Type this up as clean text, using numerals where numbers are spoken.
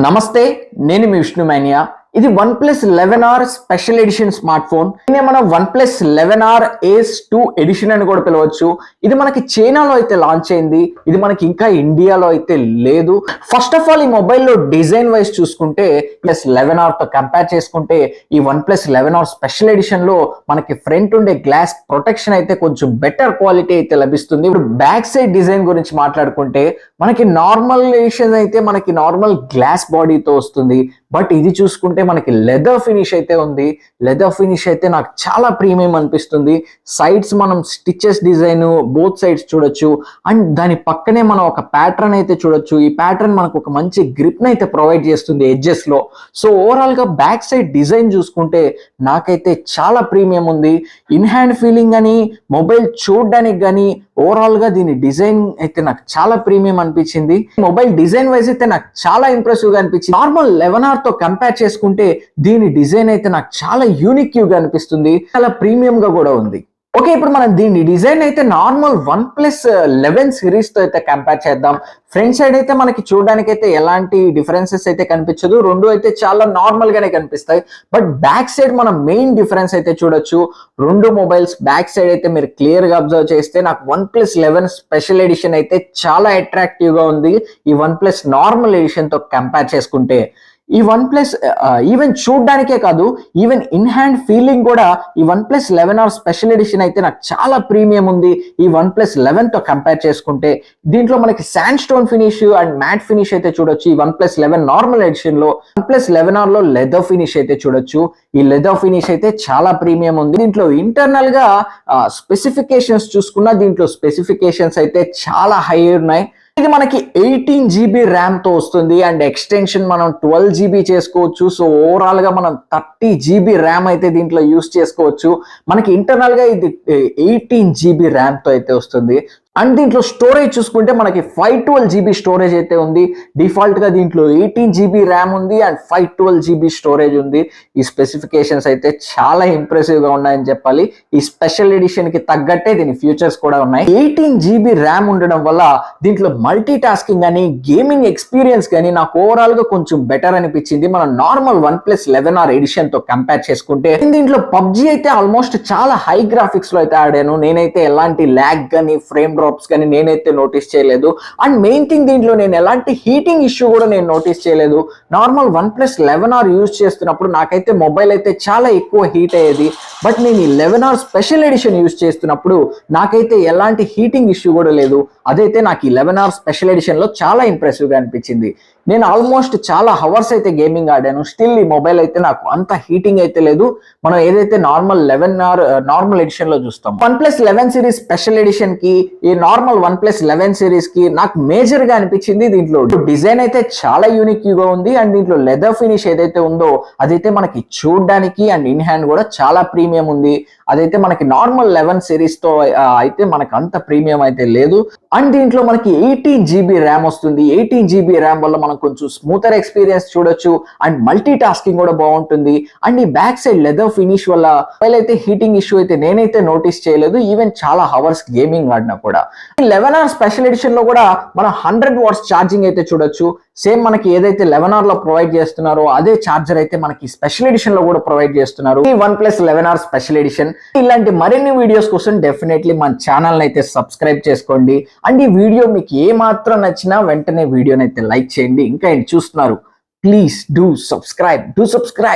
నమస్తే, నేను మీ విష్ణు మానియా. ఇది OnePlus 11R special edition smartphone. దీన్ని మనం OnePlus 11R Ace 2 ఎడిషన్ అని కూడా పిలవచ్చు. ఇది మనకి చైనాలో అయితే లాంచ్ అయింది. ఇది మనకి ఇంకా ఇండియాలో అయితే లేదు. ఫస్ట్ ఆఫ్ ఆల్ ఈ మొబైల్లో డిజైన్ వైజ్ చూసుకుంటే OnePlus 11R తో కంపేర్ చేసుకుంటే ఈ OnePlus 11R స్పెషల్ ఎడిషన్ లో మనకి ఫ్రంట్ ఉండే గ్లాస్ ప్రొటెక్షన్ అయితే కొంచెం బెటర్ క్వాలిటీ అయితే లభిస్తుంది. ఇప్పుడు బ్యాక్ సైడ్ డిజైన్ గురించి మాట్లాడుకుంటే మనకి నార్మల్ ఎడిషన్ అయితే మనకి నార్మల్ గ్లాస్ బాడీతో వస్తుంది. బట్ ఇది చూసుకుంటే మనకి లెదర్ ఫినిష్ అయితే ఉంది. లెదర్ ఫినిష్ అయితే నాకు చాలా ప్రీమియం అనిపిస్తుంది. సైడ్స్ మనం స్టిచెస్ డిజైన్ బోత్ సైడ్స్ చూడొచ్చు. అండ్ దాని పక్కనే మనం ఒక ప్యాటర్న్ అయితే చూడొచ్చు. ఈ ప్యాటర్న్ మనకు ఒక మంచి గ్రిప్ అయితే ప్రొవైడ్ చేస్తుంది ఎడ్జెస్ లో. సో ఓవరాల్ గా బ్యాక్ సైడ్ డిజైన్ చూసుకుంటే నాకైతే చాలా ప్రీమియం ఉంది. ఇన్ హ్యాండ్ ఫీలింగ్ అని మొబైల్ చూడడానికి కానీ ఓవరాల్ గా దీని డిజైన్ అయితే నాకు చాలా ప్రీమియం అనిపించింది. మొబైల్ డిజైన్ వైజ్ అయితే నాకు చాలా ఇంప్రెసివ్ గా అనిపించింది. నార్మల్ 11R తో కంపేర్ చేసుకుంటే దీని డిజైన్ అయితే నాకు చాలా యూనిక్ గా అనిపిస్తుంది. చాలా ప్రీమియం గా కూడా ఉంది. ఓకే, ఇప్పుడు మనం దీని డిజైన్ అయితే నార్మల్ OnePlus 11 సిరీస్ తో అయితే కంపేర్ చేద్దాం. ఫ్రంట్ సైడ్ అయితే మనకి చూడడానికి అయితే ఎలాంటి డిఫరెన్సెస్ అయితే కనిపించదు. రెండు అయితే చాలా నార్మల్ గానే కనిపిస్తాయి. బట్ బ్యాక్ సైడ్ మనం మెయిన్ డిఫరెన్స్ అయితే చూడొచ్చు. రెండు మొబైల్స్ బ్యాక్ సైడ్ అయితే మీరు క్లియర్ గా అబ్జర్వ్ చేస్తే నాకు OnePlus 11 స్పెషల్ ఎడిషన్ అయితే చాలా అట్రాక్టివ్ గా ఉంది ఈ OnePlus నార్మల్ ఎడిషన్ తో కంపేర్ చేసుకుంటే. ఈ OnePlus ఈవెన్ చూడడానికే కాదు, ఈవెన్ ఇన్ హ్యాండ్ ఫీలింగ్ కూడా ఈ OnePlus 11R స్పెషల్ ఎడిషన్ అయితే నాకు చాలా ప్రీమియం ఉంది ఈ OnePlus 11 తో కంపేర్ చేసుకుంటే. దీంట్లో మనకి sandstone finish and matte finish అయితే చూడొచ్చు ఈ OnePlus 11 నార్మల్ ఎడిషన్ లో. OnePlus 11R లో లెదర్ ఫినిష్ అయితే చూడొచ్చు. ఈ లెదర్ ఫినిష్ అయితే చాలా ప్రీమియం ఉంది. దీంట్లో ఇంటర్నల్ గా స్పెసిఫికేషన్స్ చూసుకున్నా దీంట్లో స్పెసిఫికేషన్స్ అయితే చాలా హై ఉన్నాయి. ఇది మనకి 18GB ర్యామ్ తో వస్తుంది అండ్ ఎక్స్టెన్షన్ మనం 12GB చేసుకోవచ్చు. సో ఓవరాల్ గా మనం 30GB ర్యామ్ అయితే దీంట్లో యూస్ చేసుకోవచ్చు. మనకి ఇంటర్నల్ గా ఇది 18GB ర్యామ్ తో అయితే వస్తుంది. అండ్ దీంట్లో స్టోరేజ్ చూసుకుంటే మనకి 512GB స్టోరేజ్ అయితే ఉంది. డిఫాల్ట్ గా దీంట్లో 18GB ర్యామ్ ఉంది అండ్ 512GB స్టోరేజ్ ఉంది. ఈ స్పెసిఫికేషన్స్ అయితే చాలా ఇంప్రెసివ్ గా ఉన్నాయని చెప్పాలి. ఈ స్పెషల్ ఎడిషన్ కి తగ్గట్టే దీని ఫ్యూచర్స్ కూడా ఉన్నాయి. 18GB ర్యామ్ ఉండడం వల్ల దీంట్లో మల్టీ టాస్కింగ్ అని గేమింగ్ ఎక్స్పీరియన్స్ కానీ నాకు ఓవరాల్ గా కొంచెం బెటర్ అనిపించింది మనం నార్మల్ OnePlus 11R ఎడిషన్ తో కంపేర్ చేసుకుంటే. దీంట్లో పబ్జీ అయితే ఆల్మోస్ట్ చాలా హై గ్రాఫిక్స్ లో అయితే ఆడాను. నేనైతే ఎలాంటి ల్యాగ్ కానీ ఫ్రేమ్ డ్రాప్స్ కానీ నేనైతే నోటీస్ చేయలేదు. అండ్ మెయిన్ థింగ్ దీంట్లో నేను ఎలాంటి హీటింగ్ ఇష్యూ కూడా నేను నోటీస్ చేయలేదు. నార్మల్ OnePlus 11R యూజ్ చేస్తున్నప్పుడు నాకైతే మొబైల్ అయితే చాలా ఎక్కువ హీట్ అయ్యేది. బట్ నేను ఈ 11R స్పెషల్ ఎడిషన్ యూజ్ చేస్తున్నప్పుడు నాకైతే ఎలాంటి హీటింగ్ ఇష్యూ కూడా లేదు. అదైతే నాకు ఈ 11R స్పెషల్ ఎడిషన్ లో చాలా ఇంప్రెసివ్ గా అనిపించింది. నేను ఆల్మోస్ట్ చాలా హవర్స్ అయితే గేమింగ్ ఆడాను. స్టిల్ ఈ మొబైల్ అయితే నాకు అంత హీటింగ్ అయితే లేదు. మనం ఏదైతే నార్మల్ 11R నార్మల్ ఎడిషన్ లో చూస్తాం. OnePlus 11 సిరీస్ స్పెషల్ ఎడిషన్ కి ఈ నార్మల్ OnePlus 11 సిరీస్ కి నాకు మేజర్ గా అనిపించింది దీంట్లో డిజైన్ అయితే చాలా యూనిక్ గా ఉంది. అండ్ దీంట్లో లెదర్ ఫినిష్ ఏదైతే ఉందో అదైతే మనకి చూడడానికి అండ్ ఇన్ హ్యాండ్ కూడా చాలా ప్రీమియం ఉంది. అదైతే మనకి నార్మల్ 11 సిరీస్ తో అయితే మనకి అంత ప్రీమియం అయితే లేదు. అండ్ దీంట్లో మనకి 18GB ర్యామ్ వస్తుంది. 18GB ర్యామ్ వల్ల మనం కొంచెం స్మూతర్ ఎక్స్పీరియన్స్ చూడొచ్చు అండ్ మల్టీ టాస్కింగ్ కూడా బాగుంటుంది. అండ్ ఈ బ్యాక్ సైడ్ లెదర్ ఫినిష్ వల్ల అయితే హీటింగ్ ఇష్యూ అయితే నేనైతే నోటీస్ చేయలేదు. ఈవెన్ చాలా హవర్స్ గేమింగ్ ఆడినా కూడా. ఈ 11R స్పెషల్ ఎడిషన్ లో కూడా మనం 100 వాట్స్ ఛార్జింగ్ అయితే చూడొచ్చు. సేమ్ మనకి ఏదైతే 11R లో ప్రొవైడ్ చేస్తున్నారో అదే ఛార్జర్ అయితే మనకి స్పెషల్ ఎడిషన్ లో కూడా ప్రొవైడ్ చేస్తున్నారు ఈ OnePlus 11R స్పెషల్ ఎడిషన్. ఇలాంటి మరిన్ని వీడియోస్ కోసం డెఫినెట్లీ మన ఛానల్ అయితే సబ్స్క్రైబ్ చేసుకోండి. అండ్ ఈ వీడియో మీకు ఏ మాత్రం నచ్చినా వెంటనే వీడియోని అయితే లైక్ చేయండి. ఇంకా ఏంటి చూస్తున్నారు, ప్లీజ్ డూ సబ్స్క్రైబ్.